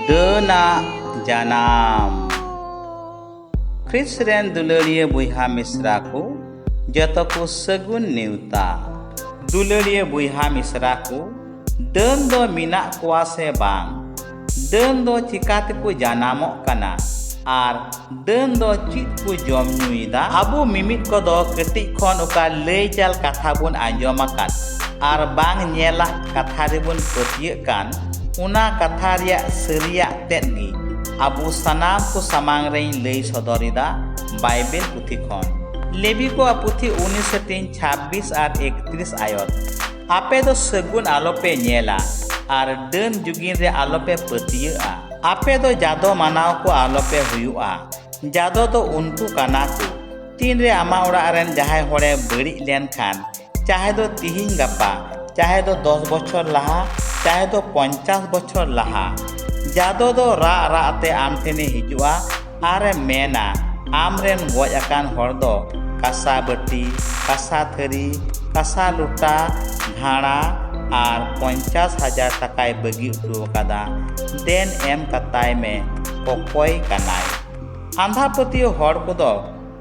Dena Janam Christian Dularia Buiha Misraku Jataku Sagun Neuta Dularia Buiha Misraku Dendo Minak Kuase Bang Dendo Cikatiku Janamok Kana Ar Dendo Cikku Jom Nyuida Abu Mimit Kodo Ketik Kon Uka Lejal Kathabun Anjomakan Ar Bang Nyelak Katharibun Petiakan Una Katharia Seria Tetni Abu Sanam Ku Samang Rein Lei Sodorida Bible Puthikon Lebi Ko Aputhi 1926 ar 31 ayat Ape do Sagun alope nyela Ar Den Jugin re alope Petia Ape do Jado Manao Ko alope Huyua Jado do Unku Kanaku Tin re Ama Ora Aren Jahai Hore Beri Len Khan Chahe do Tihin Gapa Chahe do 10 bochor laha Chahe do 50 bochor laha Jado do ra te am tene hijua are mena amren goj akan hor do kasa bati kasa thari kasa luta ghana ar 50,000 takai bagi utu kada den em katai me kokoi kanai andha pati hor kodo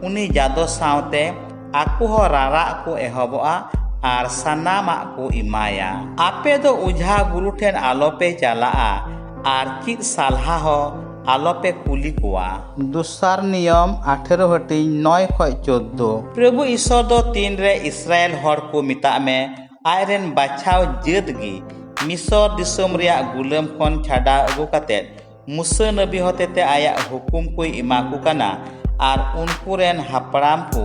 uni jado saute aku ho rara ko ehoboa ar sanama ko imaya ape do ujha guru ten alope jalaa ar chit salha ho alope kuli koa dusar niyom 18 hati 9 khoj 14 प्रभु ईश्वर दो तीन रे इस्राएल हर को मिता में iron बाछाव जद गी मिसर दिसम रिया गुलाम खन छाड़ा अगु काते मुसा नबी होतेते आया हुकुम कोई इमाकु कना आर उनको रेन हापराम को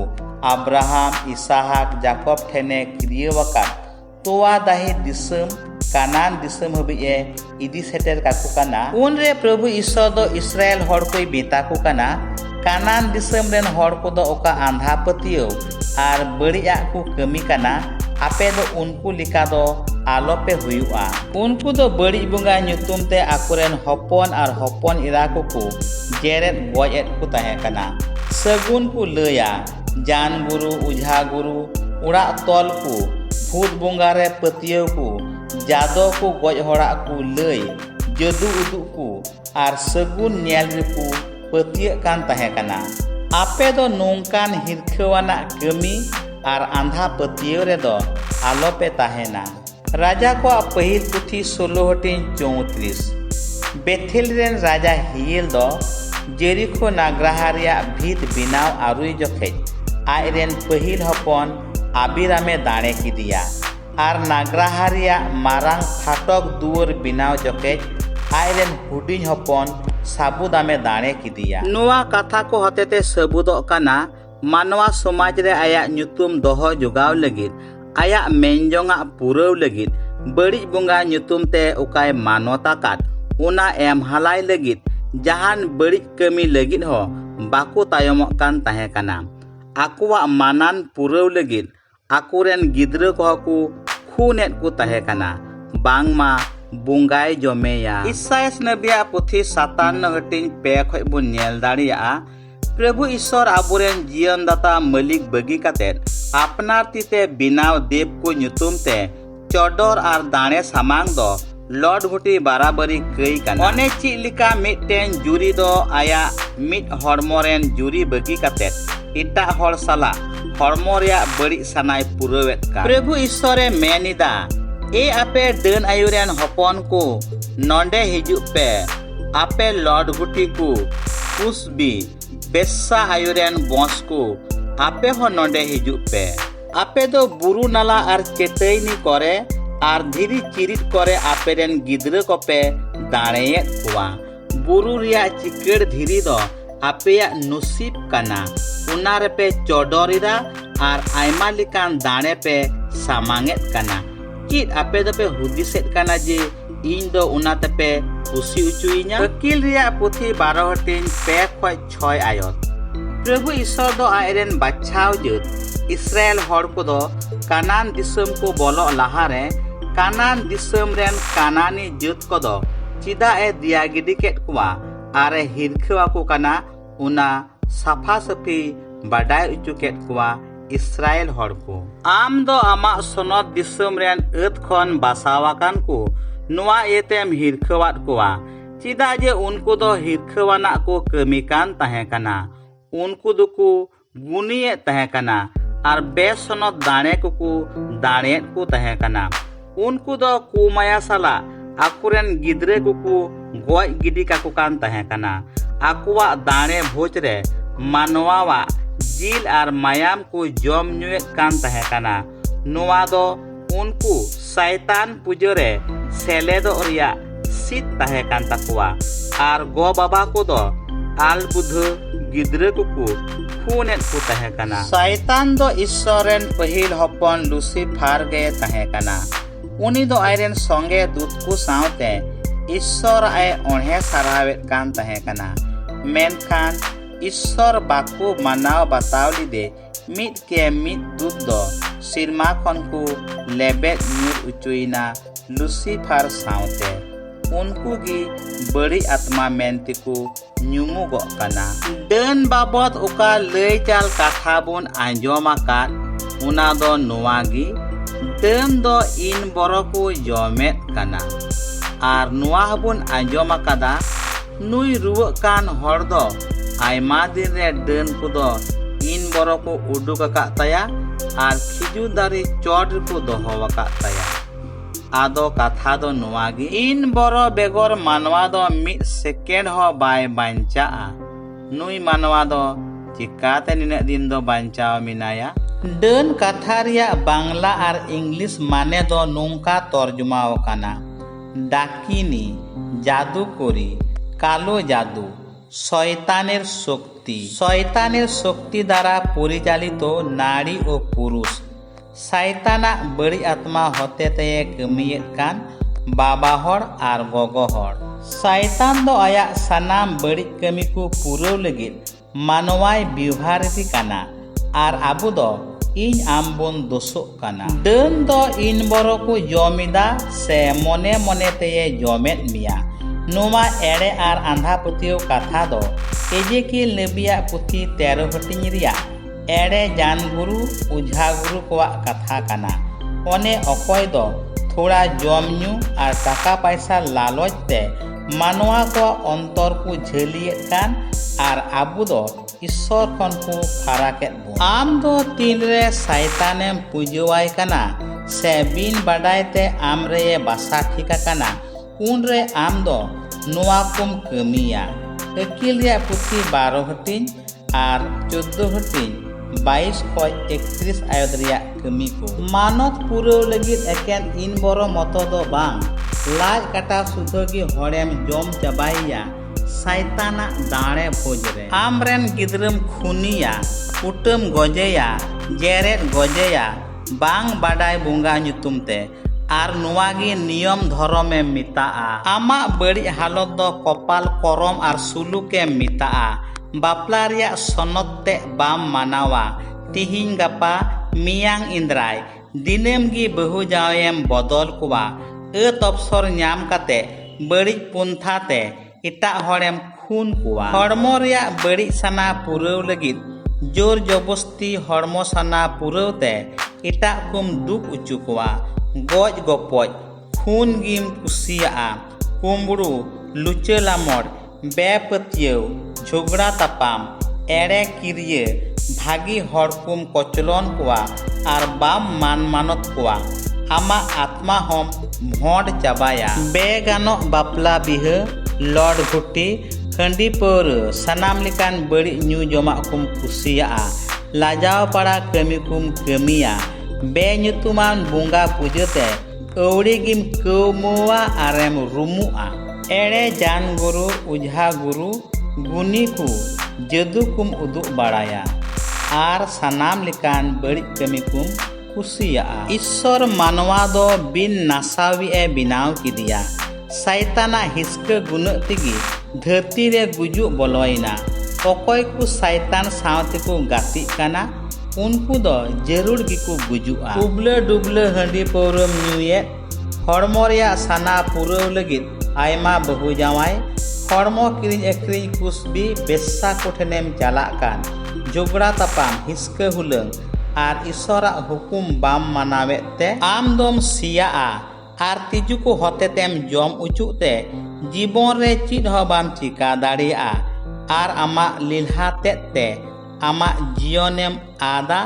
अब्राहम इसहाक जाकब ठेने क्रियवका तोवा दाही दिसम कानान दिसम हबिए इदी सेटर काकु कना उन रे प्रभु ईश्वर दो इस्राएल हर कोई बेताकु कना कानान दिसम रेन हर को दो ओका आंधा पतियो आर बड़िया को कमी कना आपे दो उनको लिखा दो आलोपे हुआ उनको दो बड़ी बुंगा nyutum ते आकुरेन हपन आर हपन इराको को जेरेट गॉयेट को तहे कना सगुन को लया जान गुरु उझा गुरु उड़ा तोल को भूत बुंगा रे पतियो को जादो को गज हड़ा को लय जदू उदू को आर सगुन नेल रे को पतिय कान तहे कना आपे दो नोंकान हिरखवाना कमी आर आंधा पतियो रे दो आलोपे ताहेना राजा को पहिल पुथी 16:34 बेथेल रेन राजा हियल दो जेरिको नाग्राहारिया भीत बिनाव आरुई जखे आयरेन पहिल हपन आबिरामे दाणे की दिया आर नाग्राहारिया मारांग फाटक दुवर बिनाव जखे आयरेन हुडिन हपन साबुदामे दाणे की दिया नोआ कथा को हतेते सबुदो कना मानवा समाज रे आया nyutum दोहो जोगाव लगित आया मेंजोंगा पुरव लगित बड़ी बुंगा nyutum ते उकाय मानवता काट उना एम हलाय लगित जहान बड़ी कमी लगित हो बाकु तायमक कान ताहे कना आकुवा मानान पुरव लगित आकुरेन गिद्र को खुनेट को ताहे कना बांगमा बुंगाय जमेया इसायास नबिया पुथी 57:2 खय बुन नेल दाड़िया प्रभु ईश्वर आबुरेन जीवन दाता मलिक बगी कातेत अपनार तीते बिनाव देव को nyutum ते चोडोर आर दाणे सामांग दो लॉर्ड घुटी बराबरी कई काना अने चिलिका मिटटेन जुरी दो आया मिट हॉर्मोरेन जुरी बगी कातेत इटा हॉर साला हॉर्मोरिया बड़ी सनाय पुरवेत का प्रभु ईश्वरे मेनिदा ए आपे डन आयुरेन हपन को नोंडे हिजु पे आपे लॉर्ड घुटी को कुसबी बेस्सा आयुरेन बॉस को आपे हो नोंडे हिजु पे आपे दो बुरु नाला आर चेतैनी करे आर धीरी चिरिट करे आपेरेन गिद्र को पे दाणेयत कुआ बुरु रिया चिकड़ धीरी दो आपेया नुसीब कना उना रे पे चोडोरिरा आर आयमा लिकान दाणे पे सामांगेत कना चित आपे दो पे हुदिसेत कना जे इन दो उना ते पे खुशी उचुइना वकील रिया पुथी 12:2 खय 6 आयत प्रभु ईश्वर दो आयरेन बाछाव जत इस्राएल हर को दो कानान दिसम को बोलो लाहारे कानान दिसम रेन कानानी जत को दो चिदा ए दिया गिदी केट कुआ आरे हिरखवा को कना उना साफा सफी बाडाय उचु केट कुआ इस्राएल हर को आम दो आमा सोनत दिसम रेन एत खन बासावाकान को नुआ एतेम हिरखवात कुआ चिदा जे उनको दो हिरखवाना को कमिकान तहे कना उनको दुकु गुनिये तहे कना आर बेसनत दाणे को दाणे को तहे कना उनको दो कुमाया साला आकुरेन गिद्रे को गोय गिडी काको कान तहे कना आकुआ दाणे भोज रे मानवावा जिल आर मायाम को जम नुए कान तहे कना नोवा दो उनको शैतान पुजरे सेलेदो रिया सित तहे कान ताकुआ आर गो बाबा को दो आल बुध गिद्रे को खूने को तहे कना शैतान दो ईश्वरेन पहिल हपन लुसिफार गे तहे कना उनी दो आयरेन संगे दूत को सावते ईश्वर आय ओढ़े सारावेत कान तहे कना मेनखान ईश्वर बाकू मानाव बताव लिदे मिट के मिट दूत दो सिरमा खन को लेबेट न्यूर उचुइना लुसिफार सावते उनको गी बड़ी आत्मा मेनते को ᱧᱩᱢᱩᱜᱚᱜ ᱠᱟᱱᱟ ᱰᱟᱹᱱ ᱵᱟᱵᱚᱫ ᱚᱠᱟ ᱞᱟᱹᱭ ᱪᱟᱞ ᱠᱟᱛᱷᱟ ᱵᱚᱱ ᱟᱸᱡᱚᱢ ᱟᱠᱟᱫ ᱚᱱᱟ ᱫᱚ ᱱᱚᱣᱟ ᱜᱮ ᱰᱟᱹᱱ ᱫᱚ ᱤᱱ ᱵᱚᱨᱚ ᱠᱚ ᱡᱚᱢᱮᱫ ᱠᱟᱱᱟ ᱟᱨ ᱱᱚᱣᱟ ᱦᱚᱸᱵᱚᱱ ᱟᱸᱡᱚᱢ ᱟᱠᱟᱫᱟ ᱱᱩᱭ ᱨᱩᱣᱟᱹᱜ ᱠᱟᱱ ᱦᱚᱲ ᱫᱚ ᱟᱭᱢᱟ ᱫᱤᱱ ᱨᱮ ᱰᱟᱹᱱ ᱠᱚᱫᱚ ᱤᱱ ᱵᱚᱨᱚ ᱠᱚ ᱩᱰᱩᱠ ᱟᱠᱟᱫ ᱛᱟᱭᱟ ᱟᱨ ᱠᱷᱤᱡᱩᱨ ᱫᱟᱨᱮ ᱪᱚᱴ ᱨᱮᱠᱚ ᱫᱚᱦᱚ ᱟᱠᱟᱫ ᱛᱟᱭᱟ आदो कथा दो नुआगी इन बरो बेगर मानवा दो मिट सेकेंड हो बाय बांचा नुई मानवा दो चिकाते निने दिन दो बांचाव मिनाया डन कथा रिया बांग्ला और इंग्लिश माने दो नोंका तर्जुमाव काना डाकिनी जादूकरी कालो जादू शयतानेर शक्ति द्वारा परिचालित नारी और पुरुष शैताना बड़ी आत्मा होते ते कमियत कान बाबा हर आर गोगो हर शैतान दो आया सनाम बड़ी कमी को पूरव लगित मानवाय व्यवहारिक काना आर आबु दो इन आम बोन दोसो काना डन दो इन बरो को जमिदा से मने मने ते जमेत मिया नोमा एड़े आर आंधा पतियो कथा दो एजेकिल नबिया पुथी 13 हटिन रिया एड़े जान गुरु उझा गुरु कोआ कथा काना ओने अकय दो थोड़ा जमन्यू और टाका पैसा लालच ते मानवा को अंतर को झेलियत कान और आबु दो ईश्वर खन को फाराकेत बो आम दो तीन रे शैतानेम पुजवाय काना से बिन बाडायते आम रे बासा ठिका काना उन रे आम दो नोआ कुम कमिया अकिल रे पुथी 12 हटिन और 14 हटिन 22 खय 31 आयत रिया कमी को मानत पुरव लगित एकेन इन बरो मतो दो बांग लाज काटा सुधोगी हड़ेम जम चबाइया शैताना दाणे भोज रे आमरेन गिद्रम खुनिया कुटम गजेया जेरेट गजेया बांग बाडाय बुंगा ᱧᱩᱛᱩᱢ ते आर नुआगी नियम धर्मे मिताआ आमा बड़ी हालत दो कपाल करम आर सुलुके मिताआ बापला रिया सनते बाम मानावा तिहिन गपा मियांग इंद्राय दिनेम गी बहु जावेम बदल कुवा तपसर ᱧᱟᱢ काते बड़ी पुंथाते इटा हड़ेम खून कुवा हड़मो रिया बड़ी सना पुरव लगित जोर जबस्ती हड़मो सना पुरवते इटा कुम दुख उचु कुवा गज गपज खून गिम कुसिया कुम्बड़ू लुचलामड़ बेपतियव झगड़ा तपाम एड़े किरिये भागी हड़कुम कचलन कुआ आर बाम मान मानत कुआ आमा आत्मा हम भोंड चाबाया बेगानो बापला बिह लड़ घुटी हंडी पर सनाम लिकान बड़ी न्यू जमा कुम कुसिया लाजाव पड़ा कमी कुम कमिया बे ᱧᱩᱛᱩᱢᱟᱱ बुंगा पूजते औड़ी गिम कौमुआ आरेम रुमुआ एड़े जान गुरु उझा गुरु गुनी को जदू कुम उदुक बाड़ाया आर सनाम लिकान बड़ी कमी कुम कुसिया ईश्वर मानवा दो बिन नासावी ए बिनाव किदिया शैताना हिस्के गुनक तिगी धरती रे गुजु बोलोइना अकय को शैतान सावते को गाती काना उनको दो जरूर गिको गुजुआ उबले डुबले हंडी पौरम न्यूए हड़मो रिया सना पुरव लगित आयमा बहु जावाय हड़मो किरिन एक्रिन कुसबी बेसा कोठनेम चाला कान झगड़ा तपाम हिस्के हुलंग आर ईश्वरा हुकुम बाम मानावेते आम दोम सिया आर तिजु को हतेतेम जम उचुते जीवन रे चिद हो बाम चिका दाड़िया आर आमा लील्हा तेते आमा जीवनेम आदा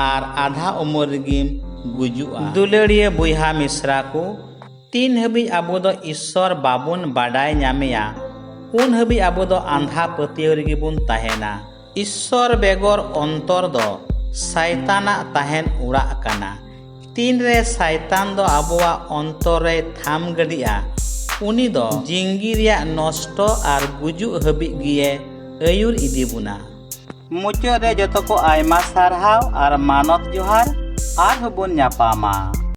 आर आधा उमर गिम गुजुआ। दुलड़िया बुइहा मिश्रा को तीन हबी आबो दो ईश्वर बाबुन बाडाय ᱧᱟᱢᱮᱭᱟ उन हबी आबो दो आंधा पतियाव रेगे बुन ताहेना। ईश्वर बेगर अंतर दो शैताना ताहेन उड़ा काना। तीन रे शैतान दो आबोआ अंतर रे थाम गडिया उनी दो जिंगी रिया नष्ट आर गुजु हबी गिए अयुर इदी बुना। मुचाद रे जतो को आयमा सारहाव आर मानत जोहार आर हबुन ᱧᱟᱯᱟᱢᱟ।